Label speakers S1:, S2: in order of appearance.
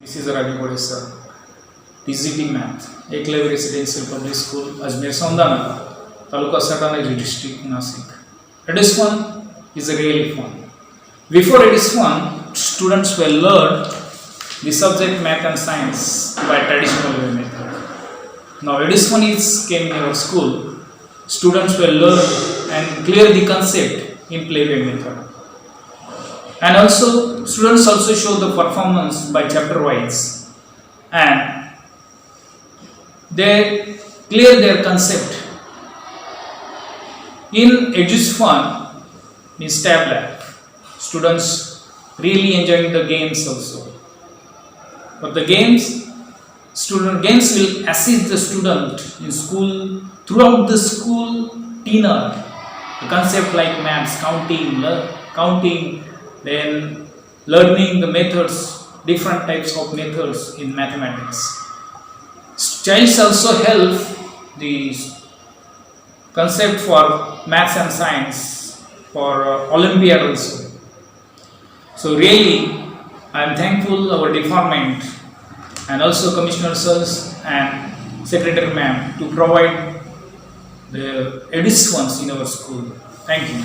S1: This is Ravi sir. TCT Math, Eklavya Residential Public School, Ajmer, Saundane, Taluka Saundane District, Nasik. Edis 1 is really fun. Before Edis 1, students will learn the subject math and science by traditional way method. Now Edis 1 came in our school. Students will learn and clear the concept in playway method. And also, students also show the performance by chapter wise, and they clear their concept. In Edus Fun, in STEPapp, students really enjoying the games also. But the games will assist the student in school, throughout the school tenure. The concept like maths, counting, then learning the methods, different types of methods in mathematics. Childs also help the concept for maths and science for Olympiad also. So really, I am thankful our department and also Commissioner sirs and Secretary ma'am to provide the Edis funds in our school. Thank you.